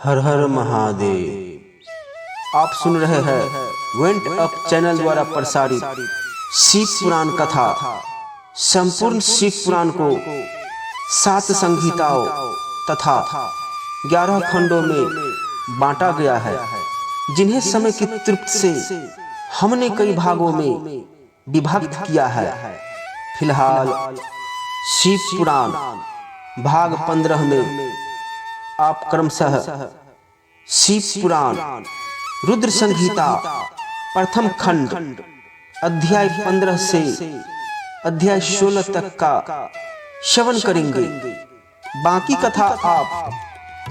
हर हर महादेव। आप सुन रहे हैं वेंट अप चैनल द्वारा प्रसारित शिव पुराण कथा। संपूर्ण शिव पुराण को 7 संहिताओं तथा 11 खंडों में बांटा गया है, जिन्हें समय की तृप्ति से हमने कई भागों में विभक्त किया है। फिलहाल शिव पुराण भाग 15 में आप क्रमशः शिव पुराण रुद्र संहिता प्रथम खंड अध्याय 15 से अध्याय 16 तक का श्रवण करेंगे। बाकी कथा आप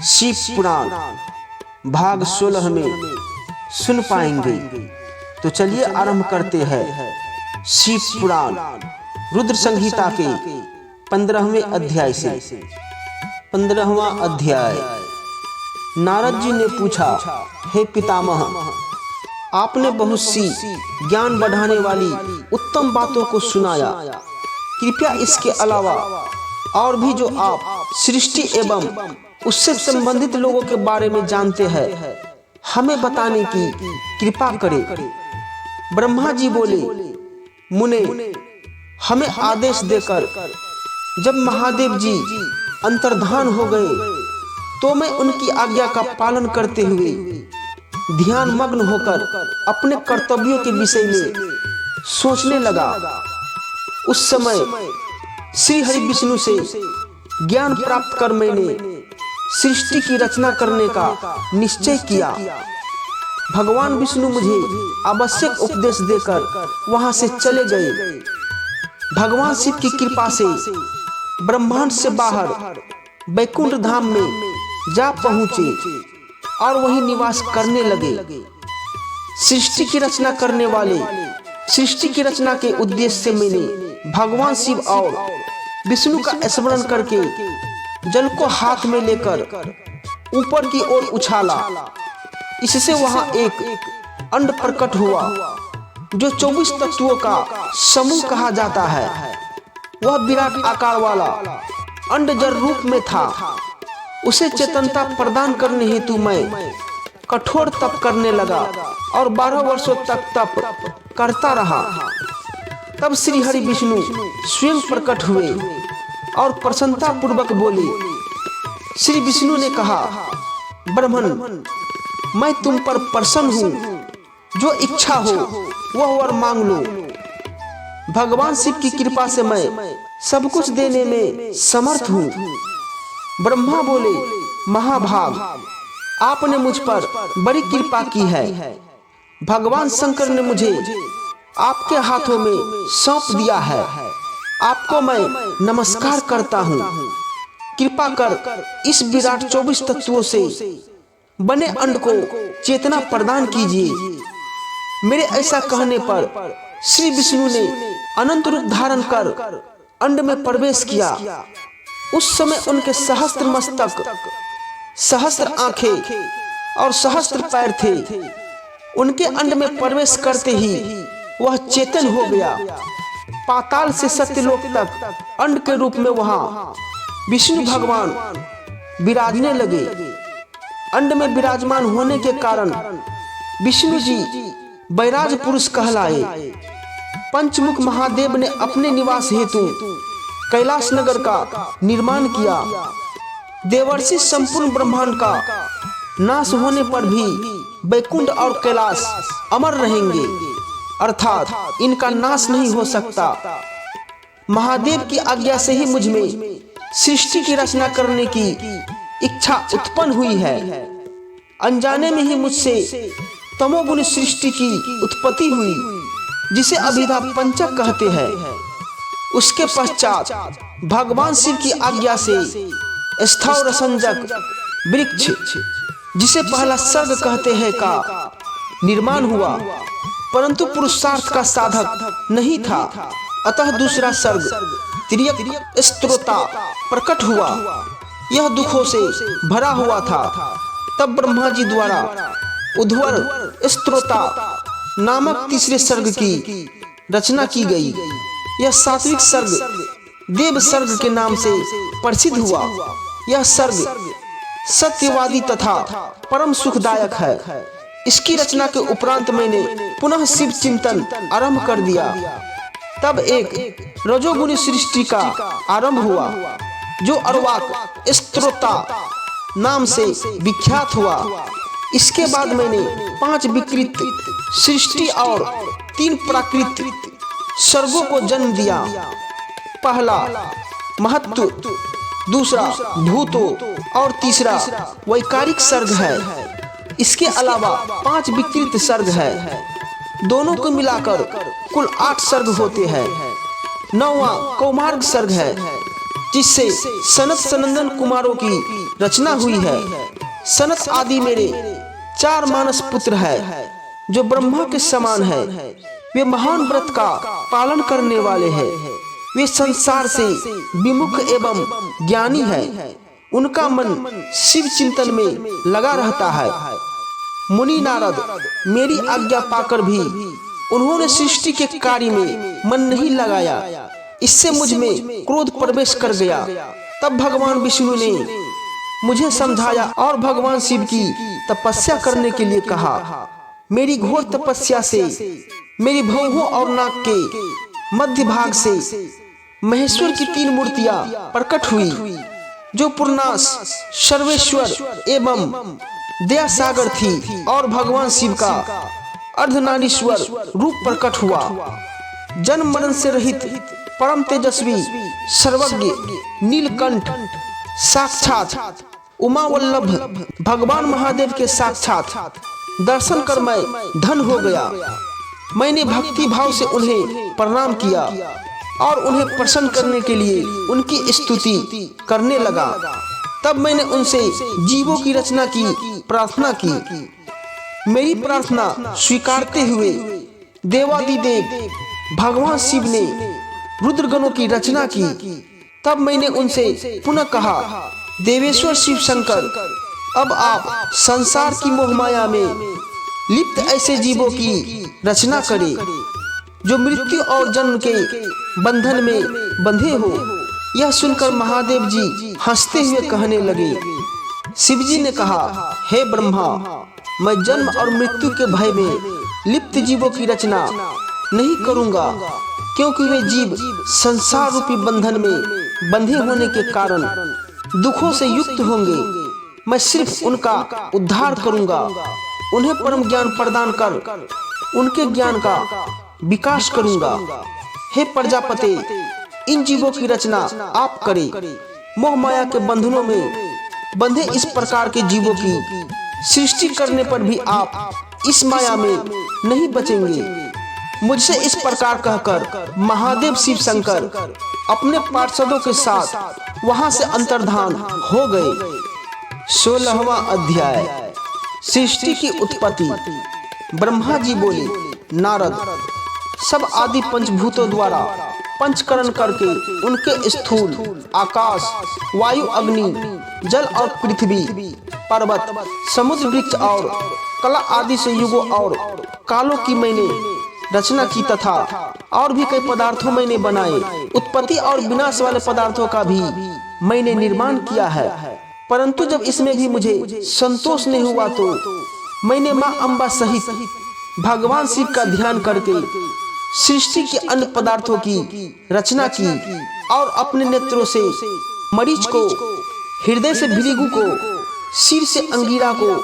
शिव पुराण भाग 16 में सुन पाएंगे। तो चलिए आरंभ करते हैं शिव पुराण रुद्र संहिता के 15वें अध्याय से। 15वां अध्याय। नारद जी ने पूछा, हे पितामह, आपने बहुत सी ज्ञान बढ़ाने वाली उत्तम बातों को सुनाया। कृपया इसके अलावा और भी जो आप सृष्टि एवं उससे संबंधित लोगों के बारे में जानते हैं, हमें बताने की कृपा करें। ब्रह्मा जी बोले, मुने, हमें आदेश देकर जब महादेव जी अंतर्धान हो गए तो मैं उनकी आज्ञा का पालन करते हुए ध्यान मग्न होकर अपने कर्तव्यों के विषय में सोचने लगा। उस समय श्री हरि विष्णु से ज्ञान प्राप्त कर मैंने सृष्टि की रचना करने का निश्चय किया। भगवान विष्णु मुझे आवश्यक उपदेश देकर वहां से चले गए। भगवान शिव की कृपा से ब्रह्मांड से बाहर वैकुंठ धाम में जा पहुंचे और वहीं निवास करने लगे। सृष्टि की रचना करने वाले सृष्टि की रचना के उद्देश्य से मैंने भगवान शिव और विष्णु का स्मरण करके जल को हाथ में लेकर ऊपर की ओर उछाला। इससे वहां एक अंड प्रकट हुआ जो 24 तत्वों का समूह कहा जाता है। वह विराट आकार वाला अंड जल रूप में था। उसे चेतनता प्रदान करने हेतु मैं कठोर तप करने लगा और 12 वर्षों तक तप करता रहा। तब श्री हरि विष्णु स्वयं प्रकट हुए और प्रसन्नता पूर्वक बोले। श्री विष्णु ने कहा, ब्रह्मन, मैं तुम पर प्रसन्न हूँ। जो इच्छा हो वह वर मांग लो। भगवान शिव की कृपा से मैं सब कुछ देने में समर्थ हूँ। ब्रह्मा बोले, महाभाग, आपने मुझ पर बड़ी कृपा की है। भगवान शंकर ने मुझे आपके हाथों में सौंप दिया है। आपको मैं नमस्कार करता हूँ। कृपा कर इस विराट 24 तत्वों से बने अंड को चेतना प्रदान कीजिए। मेरे ऐसा कहने पर श्री विष्णु ने अनंत रूप धारण कर अंड में प्रवेश किया। उस समय उनके सहस्त्र मस्तक, सहस्त्र आंखें और सहस्त्र पैर थे। उनके अंड में प्रवेश करते ही वह चेतन हो गया। पाताल से सत्यलोक तक अंड के रूप में वहां विष्णु भगवान विराजने लगे। अंड में विराजमान होने के कारण विष्णु जी वैराज पुरुष कहलाए। पंचमुख महादेव ने अपने निवास हेतु कैलाश नगर का निर्माण किया। देवर्षि संपूर्ण ब्रह्मांड का नाश होने पर भी वैकुंठ और कैलाश अमर रहेंगे, अर्थात इनका नाश नहीं हो सकता। महादेव की आज्ञा से ही मुझ में सृष्टि की रचना करने की इच्छा उत्पन्न हुई है। अनजाने में ही मुझसे तमोगुण सृष्टि की उत्पत्ति हुई, जिसे अभिधा पंचक कहते हैं। उसके पश्चात भगवान शिव की आज्ञा से स्थावर संजक वृक्ष, जिसे पहला सर्ग कहते हैं, का निर्माण हुआ, परंतु पुरुषार्थ का साधक नहीं था। अतः दूसरा सर्ग तिर्यक स्त्रोता प्रकट हुआ। यह दुखों से भरा हुआ था। तब ब्रह्मा जी द्वारा उद्वर स्त्रोता नामक तीसरे सर्ग की रचना की गई। यह सात्विक सर्ग देव सर्ग के नाम से प्रसिद्ध हुआ। यह सर्ग सत्यवादी तथा परम सुखदायक है। इसकी रचना के उपरांत मैंने पुनः शिव चिंतन आरंभ कर दिया। तब एक रजोगुणी सृष्टि का आरंभ हुआ जो अर्वाक स्त्रोता नाम से विख्यात हुआ। इसके बाद मैंने 5 विकृत सृष्टि और 3 प्राकृत सर्गों को जन्म दिया। पहला महत्व, दूसरा भूतों और तीसरा वैकारिक सर्ग है। इसके अलावा 5 विकृत सर्ग है। दोनों को मिलाकर कुल 8 सर्ग होते हैं। 9वां कौमार्ग सर्ग है जिससे सनत सनंदन कुमारों की रचना हुई है। सनत आदि मेरे 4 मानस पुत्र है जो ब्रह्मा के समान है। वे महान व्रत का पालन करने वाले हैं। वे संसार से विमुख एवं ज्ञानी है। उनका मन शिव चिंतन में लगा रहता है। मुनि नारद मेरी आज्ञा पाकर भी उन्होंने सृष्टि के कार्य में मन नहीं लगाया। इससे मुझ में क्रोध प्रवेश कर गया। तब भगवान विष्णु ने मुझे समझाया और भगवान शिव की तपस्या करने के लिए कहा। मेरी घोर तपस्या से मेरी भौहों और नाक के मध्य भाग से महेश्वर की 3 मूर्तियां प्रकट हुई जो पूर्णास, सर्वेश्वर एवं दया सागर थी। और भगवान शिव का अर्धनारीश्वर रूप प्रकट हुआ। जन्म मरण से रहित परम तेजस्वी सर्वज्ञ नीलकंठ साक्षात उमा वल्लभ भगवान महादेव के साक्षात दर्शन कर मैं धन हो गया। मैंने भक्ति भाव से उन्हें प्रणाम किया और उन्हें प्रसन्न करने के लिए उनकी स्तुति करने लगा। तब मैंने उनसे जीवों की रचना की प्रार्थना की। मेरी प्रार्थना स्वीकारते हुए देवादिदेव भगवान शिव ने रुद्रगणों की रचना की। तब मैंने उनसे पुनः कहा, देवेश्वर शिव शंकर, अब आप संसार की मोहमाया में लिप्त ऐसे जीवों की रचना करें जो मृत्यु और जन्म के बंधन में बंधे हो। यह सुनकर महादेव जी हंसते हुए कहने लगे। शिवजी ने कहा, हे ब्रह्मा, मैं जन्म और मृत्यु के भय में लिप्त जीवों की रचना नहीं करूंगा, क्योंकि वे जीव संसार रूपी बंधन में बंधे होने के कारण दुखों से युक्त होंगे। मैं सिर्फ उनका उद्धार करूंगा, उन्हें परम ज्ञान प्रदान कर उनके ज्ञान का विकास करूंगा। हे प्रजापति, इन जीवों की रचना आप करें। मोह माया के बंधनों में बंधे इस प्रकार के जीवों की सृष्टि करने पर भी आप इस माया में नहीं बचेंगे। मुझसे इस प्रकार कहकर महादेव शिव शंकर अपने पार्षदों के साथ वहां से अंतर्धान हो गए। 16वां अध्याय, सृष्टि की उत्पत्ति। ब्रह्मा जी बोले, नारद, सब आदि पंचभूतों द्वारा पंचकरण करके उनके स्थूल आकाश, वायु, अग्नि, जल और पृथ्वी, पर्वत, समुद्र, वृक्ष और कला आदि से युगों और कालों की मैंने रचना की तथा और भी कई पदार्थों मैंने बनाए। उत्पत्ति और विनाश वाले पदार्थों का भी मैंने निर्माण किया है। परंतु जब इसमें भी मुझे संतोष नहीं हुआ तो मैंने माँ अम्बा सहित भगवान शिव का ध्यान करके सृष्टि के अन्य पदार्थों की रचना की और अपने नेत्रों से मरीच को, हृदय से भृगु को, सिर से अंगीरा को,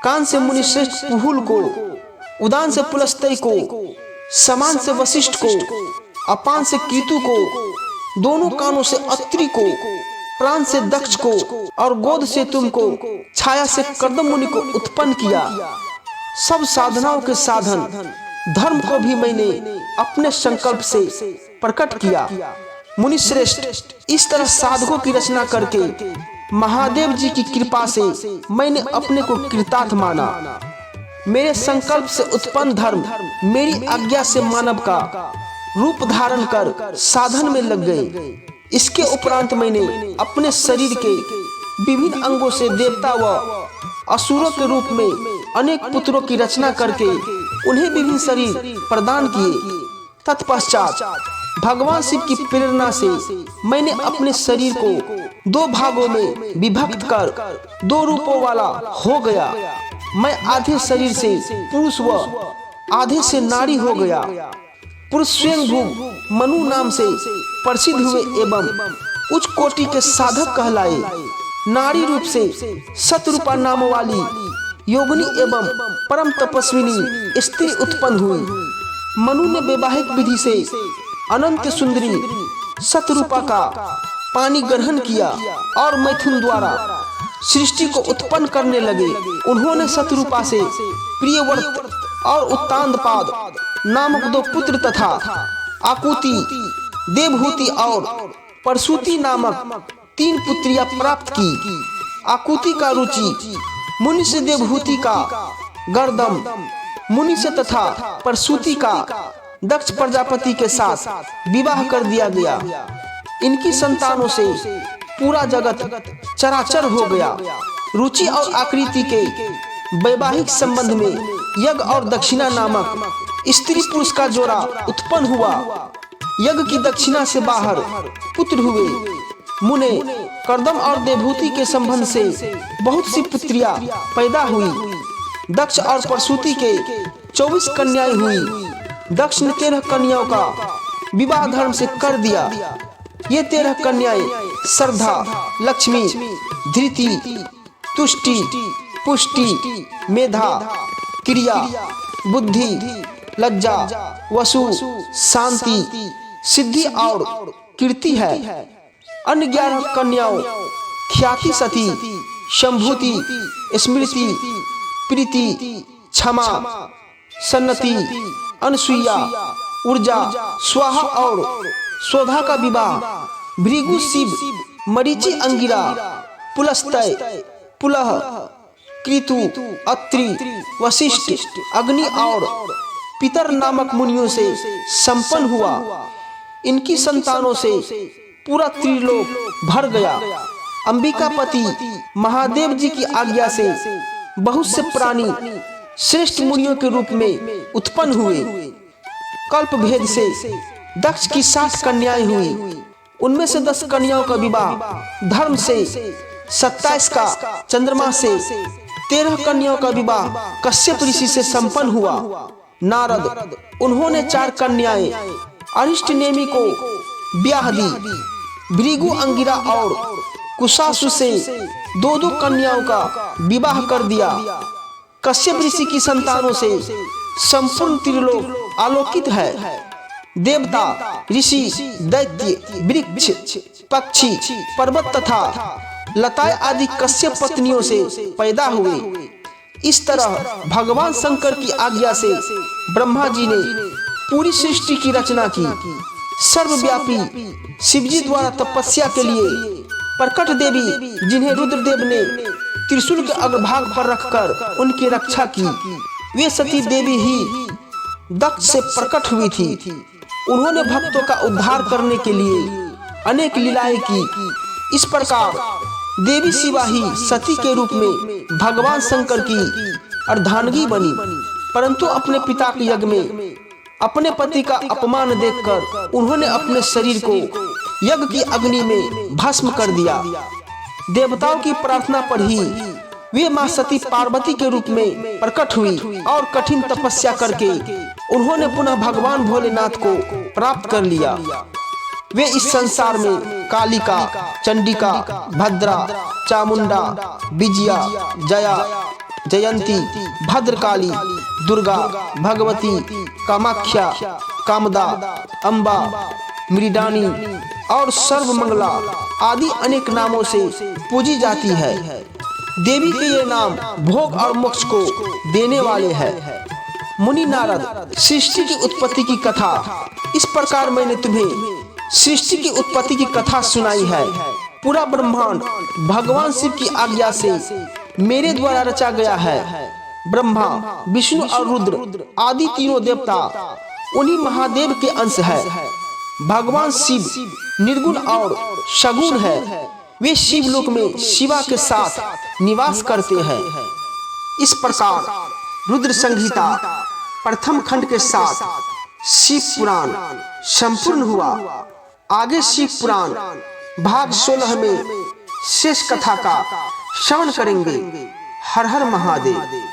कान से मुनिश्रेष्ठ पुहुल को, उदान से पुलस्त्य को, समान से वशिष्ठ को, अपान से कीतु को, दोनों कानों से अत्रि को, प्राण से दक्ष को और गोद से तुमको, छाया से कर्दम मुनि को उत्पन्न किया। सब साधनाओं के साधन धर्म को भी मैंने अपने संकल्प से प्रकट किया। मुनिश्रेष्ठ, इस तरह साधकों की रचना करके महादेव जी की कृपा से मैंने अपने को कृतार्थ माना। मेरे संकल्प से उत्पन्न धर्म मेरी आज्ञा से मानव का रूप धारण कर साधन में लग गए। इसके उपरांत मैंने अपने शरीर के विभिन्न अंगों से देवता व असुरों के रूप में अनेक पुत्रों की रचना करके उन्हें विभिन्न शरीर प्रदान किए। तत्पश्चात भगवान शिव की प्रेरणा से मैंने अपने शरीर को 2 भागों में विभक्त कर 2 रूपों वाला हो गया। मैं आधे शरीर से पुरुष व आधे से नारी हो गया। पुरुष स्वयंभू मनु नाम से प्रसिद्ध हुए एवं उच्च कोटि के साधक कहलाए। नारी रूप से शतरूपा नाम वाली योगिनी एवं परम तपस्विनी स्त्री उत्पन्न हुई। मनु ने वैवाहिक विधि से अनंत सुंदरी शतरूपा का पानी ग्रहण किया और मैथुन द्वारा सृष्टि को उत्पन्न करने लगे। उन्होंने शतरूपा से प्रियव्रत और उत्तानपाद नामक 2 पुत्र तथा आकुति, देवहूति और परशुति नामक 3 पुत्रियां प्राप्त की। आकुति का रुचि मुनि से, देवहूति का गर्दम मुनि से तथा परशुति का दक्ष प्रजापति के साथ विवाह कर दिया गया। इनकी संतानों से पूरा जगत चराचर हो गया। रुचि और आकृति के वैवाहिक संबंध में यज्ञ और दक्षिणा नामक स्त्री पुरुष का जोड़ा उत्पन्न हुआ। यज्ञ की दक्षिणा से बाहर पुत्र हुए। मुने कर्दम और देवहूति के संबंध से बहुत सी पुत्रियां पैदा हुई। दक्ष और परशुति के 24 कन्याएं हुई। दक्ष ने 13 कन्याओं का विवाह धर्म से कर दिया। ये 13 कन्याएं श्रद्धा, लक्ष्मी, धृति, तुष्टि, पुष्टि, मेधा, क्रिया, बुद्धि, लज्जा, वसु, शांति, सिद्धि और कीर्ति है। अन्य 11 कन्याओं ख्याति, सती, शंभूति, स्मृति, प्रीति, क्षमा, सन्नति, अनसुईया, ऊर्जा, स्वाहा और शोधा का विवाह भृगु, शिव, मरीचि, अंगिरा, पुलस्त्य, पुलह, कृतु, अत्रि, वशिष्ठ, अग्नि और पितर नामक मुनियों से संपन्न हुआ। इनकी संतानों से पूरा त्रिलोक भर गया। अंबिकापति महादेव जी की आज्ञा से बहुत से प्राणी श्रेष्ठ मुनियों के रूप में उत्पन्न हुए। कल्प भेद से दक्ष की 60 कन्याएं हुई। उनमें से 10 कन्याओं का विवाह धर्म से, 27 का चंद्रमा से, 13 कन्याओं का विवाह कश्यप ऋषि से संपन्न हुआ। नारद, उन्होंने 4 कन्याएं अरिष्ट नेमि को ब्याह दी। भृगु, अंगिरा और कुशासु से 2-2 कन्याओं का विवाह कर दिया। कश्यप ऋषि की संतानों से संपूर्ण त्रिलोक आलोकित है। देवता, ऋषि, दैत्य, वृक्ष, पक्षी, पर्वत तथा लताएं आदि कश्यप पत्नियों से पैदा हुए। इस तरह भगवान शंकर की आज्ञा से ब्रह्मा जी ने पूरी सृष्टि की रचना की। सर्वव्यापी शिवजी द्वारा तपस्या के लिए प्रकट देवी, जिन्हें रुद्रदेव ने त्रिशूल के अग्रभाग पर रखकर उनकी रक्षा की, वे सती देवी ही दक्ष से प्रकट हुई थी। उन्होंने भक्तों का उद्धार करने के लिए अनेक लीलाएं की। इस प्रकार देवी शिवा ही सती के रूप में भगवान शंकर की अर्धांगिनी बनी। परंतु अपने पिता के यज्ञ में अपने पति का अपमान देखकर उन्होंने अपने शरीर को यज्ञ की अग्नि में भस्म कर दिया। देवताओं की प्रार्थना पर ही वे मां सती पार्वती के रूप में प्रकट हुई और कठिन तपस्या करके उन्होंने पुनः भगवान भोलेनाथ को प्राप्त कर लिया। वे इस संसार में कालिका, चंडिका, भद्रा, चामुंडा, विजया, जया, जयंती, भद्रकाली, दुर्गा, भगवती, कामाख्या, कामदा, अम्बा, मृडानी और सर्वमंगला आदि अनेक नामों से पूजी जाती है। देवी के ये नाम भोग और मोक्ष को देने वाले हैं। मुनि नारद, सृष्टि की उत्पत्ति की कथा। इस प्रकार मैंने तुम्हें सृष्टि की उत्पत्ति की कथा सुनाई है। पूरा ब्रह्मांड भगवान शिव की आज्ञा से मेरे द्वारा रचा गया है। ब्रह्मा, विष्णु और रुद्र आदि तीनों देवता उन्हीं महादेव के अंश है। भगवान शिव निर्गुण और सगुण है। वे शिवलोक में शिवा के साथ निवास करते हैं। इस प्रकार रुद्र संहिता प्रथम खंड के साथ शिव पुराण संपूर्ण हुआ। आगे शिव पुराण भाग 16 में शेष कथा का श्रवण करेंगे। हर हर महादेव।